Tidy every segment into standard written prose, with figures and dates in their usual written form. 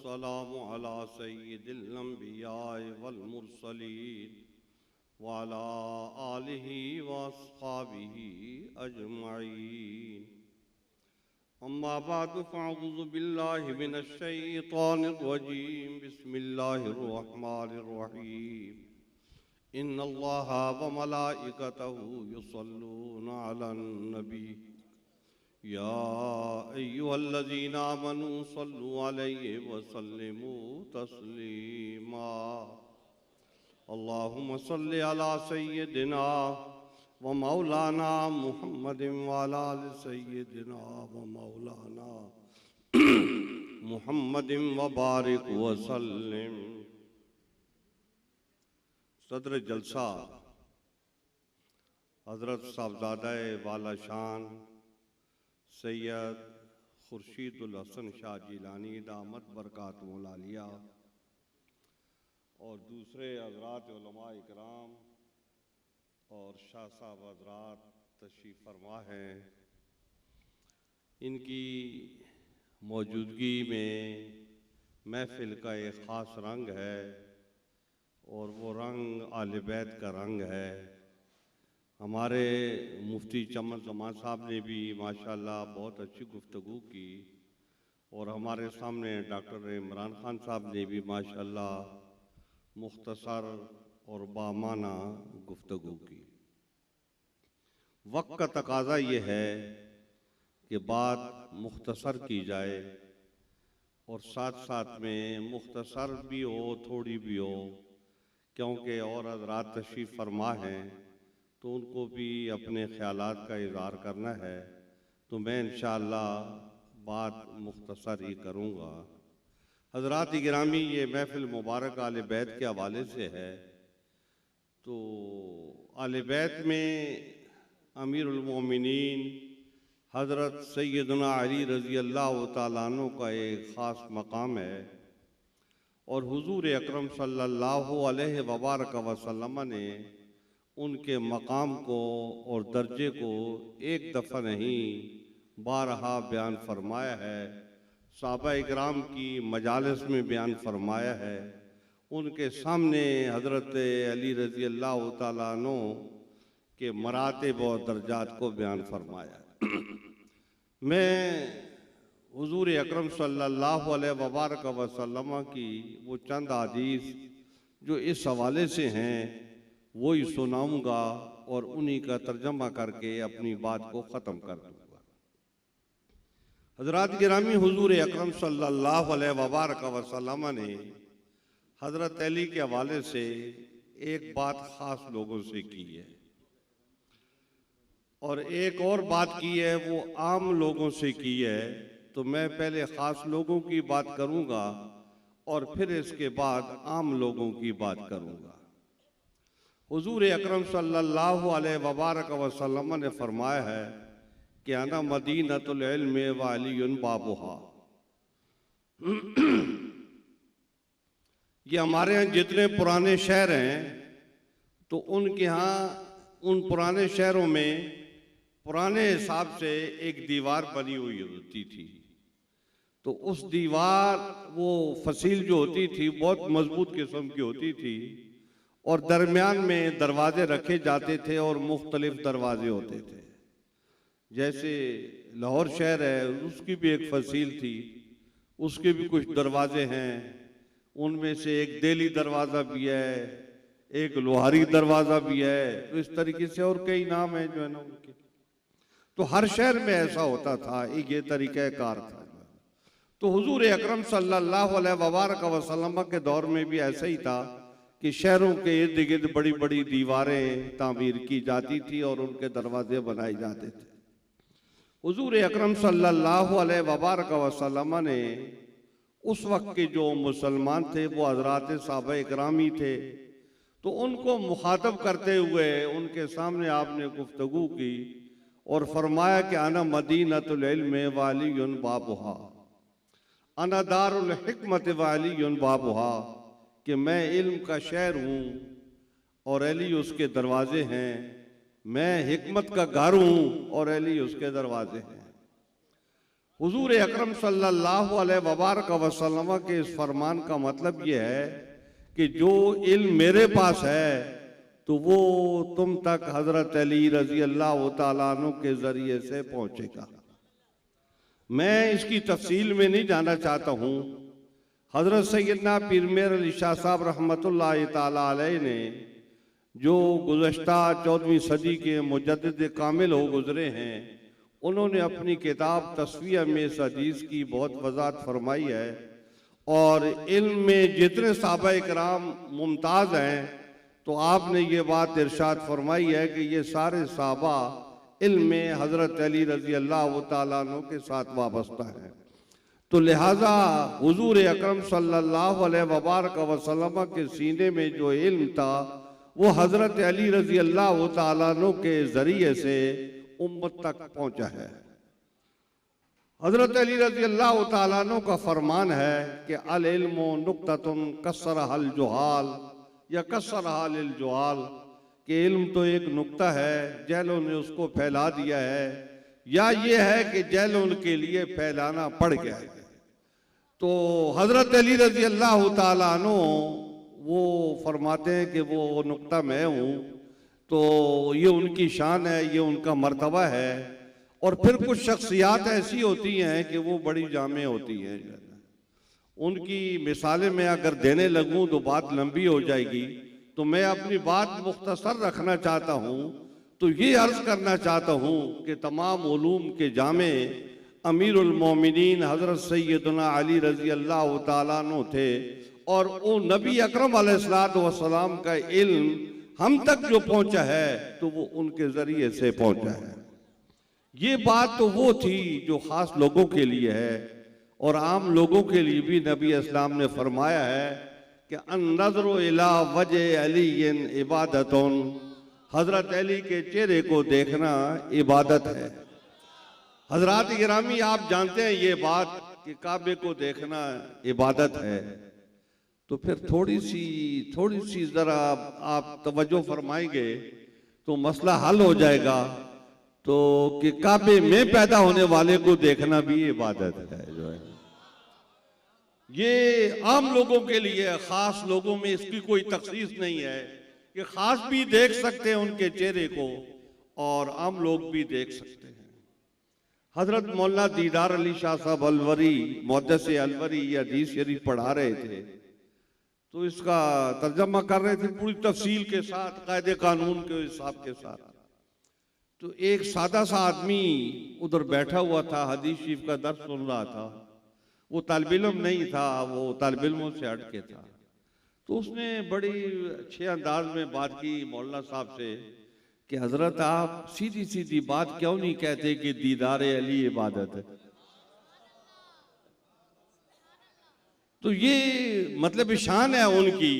वस्सलामु अला सय्यिदिल अंबिया वल मुरसलीन व अला आलिहि व अस्हाबिहि अजमईन। अम्मा बाद फ़अऊज़ु बिल्लाहि मिनश शैतानिर रजीम। बिस्मिल्लाहिर रहमानिर रहीम। इन्नल्लाहा व मलाइकतहु युसल्लूना अलन नबी या अय्युहल्लज़ीना आमनू सल्लु अलैहि व सल्लिमू तस्लीमा। अल्लाहुम्मा सल्लि अला सय्यिदिना व मौलाना मुहम्मदिन व अला आलि सय्यिदिना व मौलाना मुहम्मदिन व बारिक व सल्लिम। सदर जलसा हज़रत साहबज़ादा वाला शान सैयद खुर्शीदुल हसन शाह जिलानी दामत बरकातुहुल आलिया और दूसरे हज़रात उलमा इकराम और शाह साहब हज़रात तशरीफ़ फरमा हैं। इनकी मौजूदगी में महफ़िल का एक ख़ास रंग है और वो रंग आले बैत का रंग है। हमारे मुफ्ती चमन ज़मान साहब ने भी माशाअल्लाह बहुत अच्छी गुफ्तगू की और हमारे सामने डॉक्टर इमरान खान साहब ने भी माशाअल्लाह मुख्तसर और बामाना गुफ्तगू की। वक्त का तकाज़ा ये है कि बात मुख्तसर की जाए और साथ साथ में मुख्तसर भी हो थोड़ी भी हो, क्योंकि और हज़रात तशरीफ़ फरमा हैं तो उनको भी अपने ख़यालात का इज़हार करना है। तो मैं इंशाअल्लाह बात मुख्तसर ही करूँगा। हज़रात गिरामी, ये महफ़िल मुबारक आले बैत के हवाले से है। तो आले बैत में अमीरुल मोमिनीन हज़रत सैयदना अली रज़ी अल्लाह तआला अन्हु का एक ख़ास मकाम है और हुज़ूर अकरम सल्लल्लाहु अलैहि वसल्लम ने उनके मकाम को और दर्जे को एक दफ़ा नहीं बारहा बयान फरमाया है। सहाबा इकराम की मजालिस में बयान फरमाया है। उनके सामने हज़रत अली रज़ी अल्लाह तआला अन्हु के मरातिब और दर्जात को बयान फरमाया। मैं हुज़ूर अकरम सल्लल्लाहु अलैहि वसल्लम की वो चंद हदीस जो इस हवाले से हैं वही सुनाऊंगा और उन्हीं का तर्जमा करके अपनी बात को ख़त्म कर दूंगा। हज़रात गिरामी, हुज़ूर अकरम सल्लल्लाहु अलैहि वसल्लम ने हज़रत अली के हवाले से एक बात ख़ास लोगों से की है और एक और बात की है वो आम लोगों से की है। तो मैं पहले ख़ास लोगों की बात करूंगा और फिर इसके बाद आम लोगों की बात करूंगा। हुज़ूर अकरम सल्लल्लाहु अलैहि वसल्लम ने फरमाया है कि अना मदीनतुल इल्म व अलीयुन बाबुहा। ये हमारे यहाँ जितने पुराने शहर हैं तो उनके यहाँ उन पुराने शहरों में पुराने हिसाब से एक दीवार बनी हुई होती थी। तो उस दीवार वो फसील जो होती थी बहुत मजबूत किस्म की होती थी और दरमियान में दरवाजे रखे जाते थे और मुख्तलिफ दरवाजे होते थे। जैसे लाहौर शहर है उसकी भी एक फसील थी, उसके भी कुछ दरवाजे हैं। उनमें से एक देली दरवाज़ा भी है, एक लोहारी दरवाज़ा भी है। तो इस तरीके से और कई नाम हैं जो है ना उनके। तो हर शहर में ऐसा होता था, एक ये तरीक़ा कार था। तो हुज़ूर अकरम सल्लल्लाहु अलैहि वसल्लम के दौर में भी ऐसा ही था कि शहरों के इर्द गिर्द बड़ी बड़ी दीवारें तामीर की जाती थी और उनके दरवाजे बनाए जाते थे। हुज़ूर अकरम सल्लल्लाहु अलैहि वसल्लम ने उस वक्त के जो मुसलमान थे वो हज़रात सहाबा इकराम ही थे। तो उनको मुखातब करते हुए उनके सामने आपने गुफ्तगू की और फरमाया कि अना मदीनतुल इल्म व अलीयुन बाबुहा, अना दारुल हिकमत व अलीयुन बाबुहा, कि मैं इल्म का शहर हूँ और अली उसके दरवाजे हैं। मैं हिकमत का घर हूँ और अली उसके दरवाजे हैं। हुजूर अकरम सल्लल्लाहु अलैहि वबारक वसल्लम के इस फरमान का मतलब यह है कि जो इल्म मेरे पास है तो वो तुम तक हजरत अली रजी अल्लाह तआला अन्हु के जरिए से पहुंचेगा। मैं इसकी तफसील में नहीं जाना चाहता हूँ। हजरत सैयदना पीर मेर अली शाह साहब रहमतुल्लाह तआला अलैह ने जो गुज़श्ता 14वीं सदी के मुजद्दिद कामिल हो गुजरे हैं, उन्होंने अपनी किताब तस्वीर में इस हदीस की बहुत वजाहत फरमाई है। और इल्म में जितने सहाबा इकराम मुमताज़ हैं, तो आपने ये बात इरशाद फरमाई है कि ये सारे सहाबा इल्म में हज़रत अली रज़ी अल्लाह तआला अन्हु के साथ वाबस्ता है। तो लिहाजा हुजूर अकरम सल्लल्लाहु अलैहि वबारक वसल्लम के सीने में जो इल्म था वो हज़रत अली रज़ी अल्लाह तआला अन्हु के ज़रिए से उम्मत तक पहुंचा है। हज़रत अली रज़ी अल्लाह तआला अन्हु का फरमान है कि अल इल्मु नुक्ततुन कसरहल जुहाल या कसरहल जुहाल, कि इल्म तो एक नुक्ता है, जहलों ने उसको फैला दिया है, या ये है कि जहलों के लिए फैलाना पड़ गया है। तो हज़रत अली रज़ी अल्लाह तआला अन्हु वो फरमाते हैं कि वो नुक्ता मैं हूँ, तो ये उनकी शान है, ये उनका मर्तबा है। और फिर कुछ शख्सियात ऐसी होती हैं कि वो बड़ी जामे होती हैं, उनकी मिसालें मैं अगर देने लगूं तो बात लंबी हो जाएगी, तो मैं अपनी बात मुख्तसर रखना चाहता हूँ। तो ये अर्ज करना चाहता हूँ कि तमाम उलूम के जामे अमीरुल मोमिनीन हज़रत सैयदना अली रज़ी अल्लाह तआला अन्हु थे, और वो नबी अकरम अलैहिस्सलातु वस्सलाम का इल्म हम तक जो पहुंचा है तो वो उनके जरिए से पहुंचा है। ये बात तो वो थी जो खास लोगों के लिए है, और आम लोगों के लिए भी नबी इस्लाम ने फरमाया है कि अन-नज़रु इला वजह अलीयन इबादतुन, हजरत अली के चेहरे को देखना इबादत है। हजरात गिरामी, आप जानते हैं ये बात कि काबे को देखना इबादत है। तो फिर थोड़ी सी जरा आप तवज्जो फरमाएंगे तो मसला हल हो जाएगा। तो कि काबे में पैदा होने वाले को देखना भी इबादत है। जो है ये आम लोगों के लिए, खास लोगों में इसकी कोई तखसीस नहीं है कि खास भी देख सकते हैं उनके चेहरे को और आम लोग भी देख सकते हैं। हजरत मौलाना दीदार अली शाह साहब अलवरी मुहद्दिस अलवरी ये हदीस शरीफ पढ़ा रहे थे, तो इसका तर्जमा कर रहे थे पूरी तफसील के साथ, कायदे कानून के हिसाब के साथ। तो एक सादा सा आदमी उधर बैठा हुआ था, हदीस शरीफ का दर्स सुन रहा था। वो तालिब इल्म नहीं था, वो तालिब इल्मों से हट के था। तो उसने बड़ी अच्छे अंदाज में बात की मौलाना साहब से कि हजरत आप सीधी सीधी बात क्यों नहीं कहते कि दीदार अली इबादत है। तो ये मतलब शान है उनकी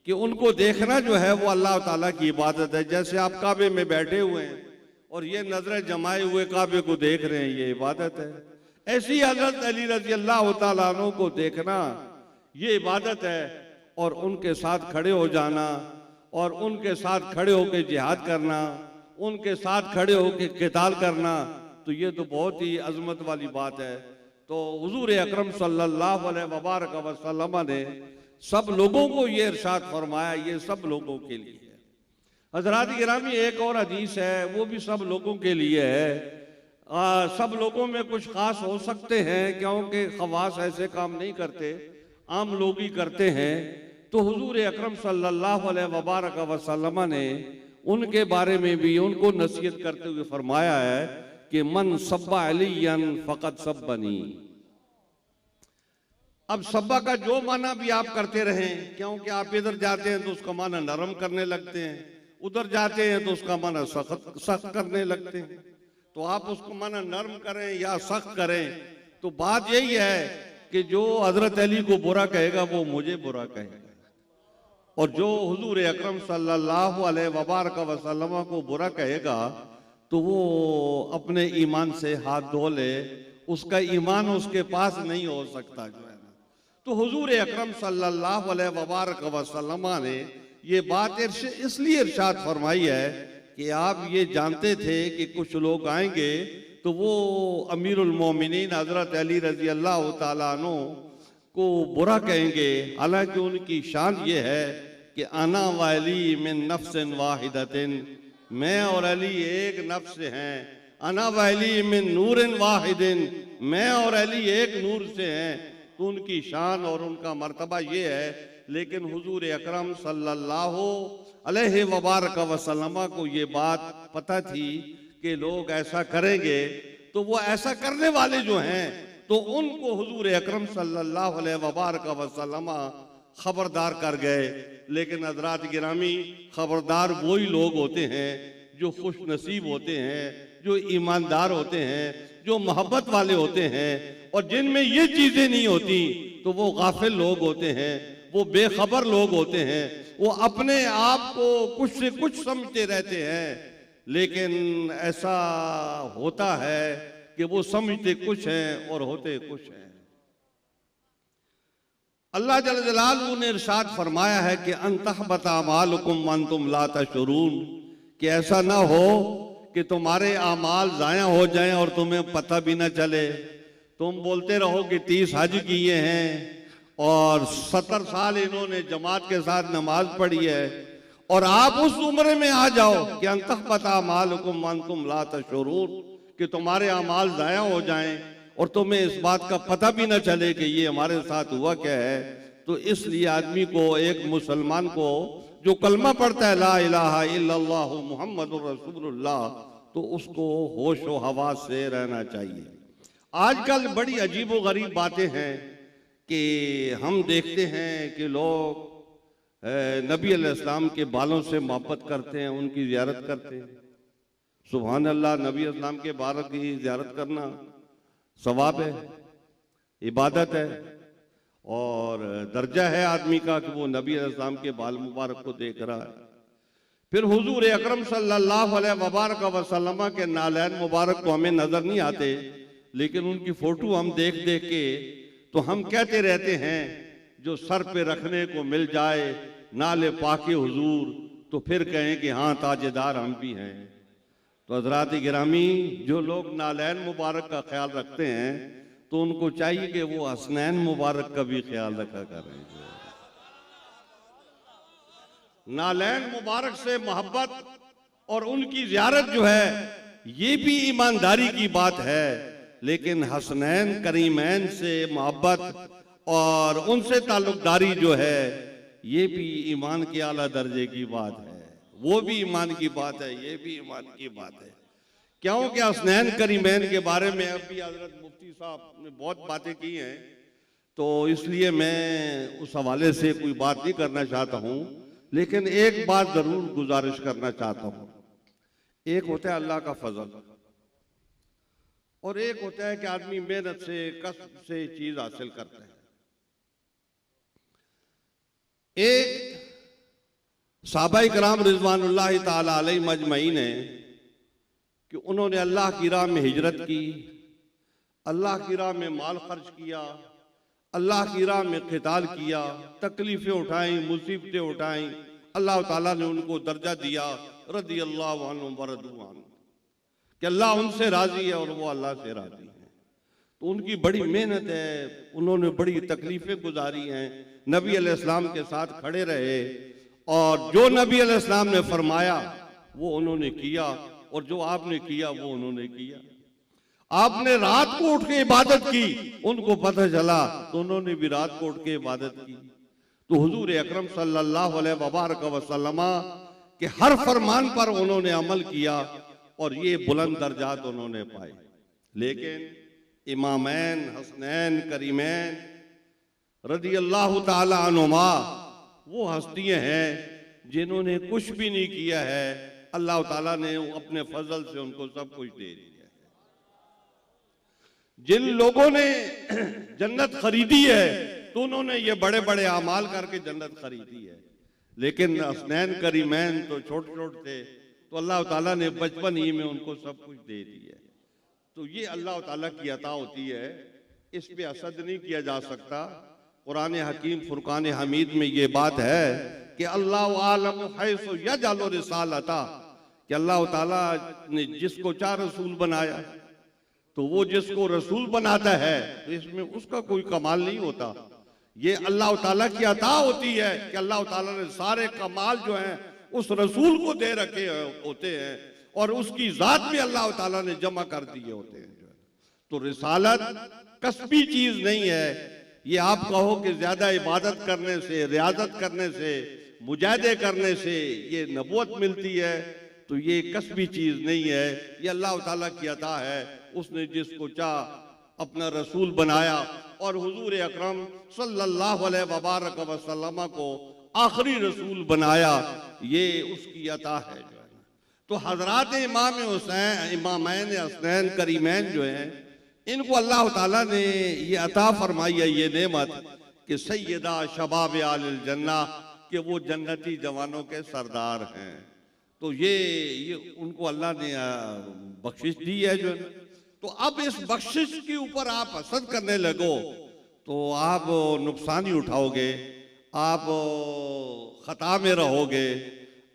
कि उनको देखना जो है वो अल्लाह ताला की इबादत है। जैसे आप काबे में बैठे हुए हैं और ये नजरें जमाए हुए काबे को देख रहे हैं, ये इबादत है। ऐसी हजरत अली रजी अल्लाह तआला अन्हु को देखना ये इबादत है, और उनके साथ खड़े हो जाना और उनके साथ खड़े होकर जिहाद करना, उनके साथ खड़े होकर क़िताल करना, तो ये तो बहुत ही अजमत वाली बात है। तो हुजूर अकरम सल्लल्लाहु अलैहि वबारक वसल्लम ने सब लोगों को ये इरशाद फरमाया, ये सब लोगों के लिए है। हजरात गिरामी, एक और हदीस है वो भी सब लोगों के लिए है। सब लोगों में कुछ खास हो सकते हैं, क्योंकि खवास ऐसे काम नहीं करते, आम लोग ही करते हैं। तो हुजूर अकरम सल्लल्लाहु अलैहि वबारक वसल्लम ने उनके बारे में भी उनको नसीहत करते हुए फरमाया है कि मन सब्बा अलियन फ़क़द सब्बनी। अब सब्बा का जो माना भी आप करते रहें, क्योंकि आप इधर जाते हैं तो उसका माना नरम करने लगते हैं, उधर जाते हैं तो उसका माना सख्त करने लगते हैं। तो आप उसको माना नरम करें या सख्त करें, तो बात यही है कि जो हजरत अली को बुरा कहेगा वो मुझे बुरा कहेगा, और जो हुजूर अकरम सल्लल्लाहु अलैहि वबारक वसल्लम को बुरा कहेगा तो वो अपने ईमान से हाथ धो ले, उसका ईमान उसके पास नहीं हो सकता जो है ना। तो हुजूर अकरम सल्लल्लाहु अलैहि वबारक वसल्लम ने ये बात इसलिए इरशाद फरमाई है कि आप ये जानते थे कि कुछ लोग आएंगे तो वो अमीरुल मोमिनीन हजरत अली रजी अल्लाह ताला अन्हु को बुरा कहेंगे, हालांकि उनकी शान ये है कि अना वाली मिन नफ्सिन वाहिदतिन, मैं और अली एक नफ्स हैं। अना वाली मिन नूरिन वाहिदिन, मैं और अली एक नूर से हैं। तो उनकी शान और उनका मर्तबा ये है। लेकिन हुजूर अकरम सल्लल्लाहु अलैहि वबारक वसल्लम को ये बात पता थी कि लोग ऐसा करेंगे, तो वो ऐसा करने वाले जो हैं तो उनको हुजूर अकरम सल्लल्लाहु अलैहि वबारक वसल्लम खबरदार कर गए। लेकिन हज़रात गिरामी, खबरदार वही लोग होते हैं जो खुश नसीब होते हैं, जो ईमानदार होते हैं, जो मोहब्बत वाले होते हैं। और जिनमें ये चीजें नहीं होती तो वो गाफिल लोग होते हैं, वो बेखबर लोग होते हैं, वो अपने आप को कुछ से कुछ समझते रहते हैं। लेकिन ऐसा होता है कि वो समझते कुछ हैं और होते कुछ हैं। अल्लाह जल जलालहू ने इरशाद फरमाया है कि अंतहबत अमालुकुम व अंतुम ला तशउरून, कि ऐसा ना हो कि तुम्हारे अमाल जाया हो जाएं और तुम्हें पता भी ना चले। तुम बोलते रहो कि 30 हज किए हैं और 70 साल इन्होंने जमात के साथ नमाज पढ़ी है, और आप उस उम्र में आ जाओ कि अंतहबत अमालुकुम व अंतुम ला तशउरून, कि तुम्हारे अमाल जाया हो जाएं और तुम्हें इस बात का पता भी ना चले कि ये हमारे साथ हुआ क्या है। तो इसलिए आदमी को, एक मुसलमान को जो कलमा पढ़ता है ला इलाहा इल्लल्लाह मुहम्मदुर रसूलुल्लाह, तो उसको होश व हवास से रहना चाहिए। आजकल बड़ी अजीब व गरीब बातें हैं कि हम देखते हैं कि लोग नबी अलैहिस्सलाम के बालों से मोहब्बत करते हैं, उनकी ज़ियारत करते हैं। सुभान अल्लाह, नबी अलैहिस्सलाम के बाल की ज़ियारत करना सवाब है, इबादत है, और दर्जा है आदमी का कि वो नबी अलैहिस्सलाम के बाल मुबारक को देख रहा है। फिर हुजूर अकरम सल्लल्लाहु अलैहि वबारक वसल्लम के नालैन मुबारक को हमें नजर नहीं आते, लेकिन उनकी फोटो हम देख देख के तो हम कहते रहते हैं जो सर पे रखने को मिल जाए नाले पाके हुजूर, तो फिर कहें कि हाँ ताजेदार हम भी हैं। तो हज़रात गिरामी, जो लोग नालैन मुबारक का ख्याल रखते हैं तो उनको चाहिए कि वो हसनैन मुबारक का भी ख्याल रखा करें। नालैन मुबारक से मोहब्बत और उनकी ज़ियारत जो है ये भी ईमानदारी की बात है, लेकिन हसनैन करीमैन से मोहब्बत और उनसे ताल्लुकदारी जो है ये भी ईमान के आला दर्जे की बात है। वो भी ईमान की बात है, ये भी ईमान की बात है। क्योंकि हसनैन करीमैन के बारे में अभी हजरत मुफ्ती साहब ने बहुत बातें की हैं, तो इसलिए मैं उस हवाले से कोई बात नहीं करना चाहता हूँ, लेकिन एक बात जरूर गुजारिश करना चाहता हूँ। एक होता है अल्लाह का फजल, और एक होता है कि आदमी मेहनत से, कसब से चीज हासिल करता है। एक सहाबाए किराम रिज़वानुल्लाह ताला अलैहिम अजमईन है कि उन्होंने अल्लाह की राह में हिजरत की, अल्लाह की राह में माल खर्च किया, अल्लाह की राह में क़िताल किया, तकलीफें उठाई, मुसीबतें उठाई। अल्लाह ताला ने उनको दर्जा दिया रज़ी अल्लाहु अन्हुम व रज़ू अन्हु, कि अल्लाह उनसे राजी है और वो अल्लाह से राजी है। तो उनकी बड़ी मेहनत है, उन्होंने बड़ी तकलीफें गुजारी हैं, नबी अलैहिस्सलाम के साथ खड़े रहे, और जो नबी अलैहिस्सलाम ने फरमाया वो उन्होंने किया, और जो आपने किया वो उन्होंने किया। आपने रात को उठ के इबादत की, उनको पता चला तो उन्होंने भी रात को उठ के इबादत की। तो हुजूर अकरम सल्लल्लाहु अलैहि वबारक वसल्लम के हर फरमान पर उन्होंने अमल किया और ये बुलंद दर्जात उन्होंने पाए। लेकिन इमामैन हसनैन करीमैन रज़ी अल्लाह ताला अन्हुमा वो हस्तियां हैं जिन्होंने कुछ भी नहीं किया है, अल्लाह ताला ने अपने फजल से उनको सब कुछ दे दिया है। जिन लोगों ने जन्नत खरीदी है तो उन्होंने ये बड़े बड़े अमाल करके जन्नत खरीदी है, लेकिन हसनैन करीमैन तो छोटे छोटे थे, तो अल्लाह ताला ने बचपन ही में उनको सब कुछ दे दिया। तो ये अल्लाह ताला की अता होती है, इस पे असद नहीं किया जा सकता। कुरान हकीम फुरकान हमीद में ये बात है कि अल्लाह आलम हैसु यजअलु रिसालता, कि अल्लाह ताला ने जिसको चाह रसूल बनाया, तो वो जिसको रसूल बनाता है तो इसमें उसका कोई कमाल नहीं होता। ये अल्लाह ताला की अता होती है कि अल्लाह ताला ने सारे कमाल जो हैं उस रसूल को दे रखे होते हैं और उसकी जात भी अल्लाह ताला ने जमा कर दिए होते हैं। तो रिसालत कसबी चीज नहीं है। ये आप कहो कि ज्यादा इबादत करने से, रियाजत करने से, मुजाहिदे करने से ये नबूवत मिलती है, तो ये कसबी चीज नहीं है। ये अल्लाह ताला की अता है। उसने जिसको चाह अपना रसूल बनाया और हुजूर अकरम सल्लल्लाहु अलैहि वसल्लम को आखिरी रसूल बनाया, ये उसकी अता है जो है। तो हजरात इमाम हुसैन, इमामैन हसनैन करीमैन जो हैं, इनको अल्लाह ताला ने ये अता फरमाई है, ये नेमत कि सैयदा शबाब आलिल जन्ना, कि वो जन्नती जवानों के सरदार हैं। तो ये उनको अल्लाह ने बख्शिश दी है जो है। तो अब इस बख्शिश के ऊपर आप हसद करने लगो तो आप नुकसान ही उठाओगे, आप खता में रहोगे,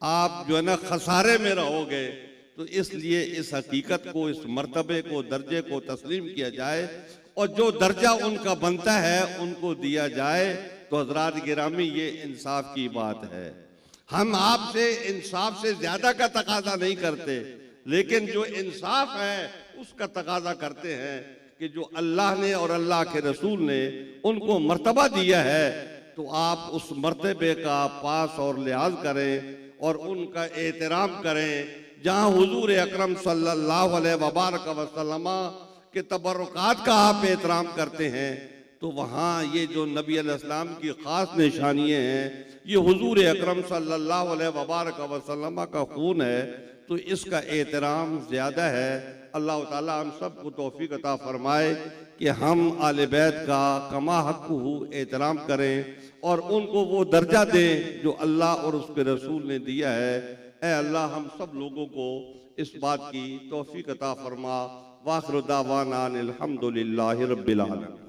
आप जो है ना खसारे में रहोगे। तो इसलिए इस हकीकत को, इस मर्तबे को, दर्जे को तस्लीम किया जाए और जो दर्जा उनका बनता है उनको दिया जाए। तो हजरात गिरामी, ये इंसाफ की बात है। हम आपसे इंसाफ से ज्यादा का तकाजा नहीं करते, लेकिन जो इंसाफ है उसका तकाजा करते हैं कि जो अल्लाह ने और अल्लाह के रसूल ने उनको मर्तबा दिया है, तो आप उस मर्तबे का पास और लिहाज करें और उनका एहतराम करें। जहाँ हुजूर अकरम सल्लल्लाहु अलैहि वसल्लम के तबरुकात का आप एहतराम करते हैं, तो वहाँ ये जो नबी अलैहिस्सलाम की ख़ास निशानियाँ हैं, ये हुजूर अकरम सल्लल्लाहु अलैहि वसल्लम का खून है, तो इसका एहतराम ज़्यादा है। अल्लाह ताला हम सब को तौफीक अता फरमाए कि हम आले बैत का कमा हक़्क़ुहु एहतराम करें और उनको वो दर्जा दें जो अल्लाह और उसके रसूल ने दिया है। ऐ अल्लाह, हम सब लोगों को इस बात की तौफीक अता फरमा। वाखिर दावाना अनिल हम्दुलिल्लाहि रब्बिल आलमीन।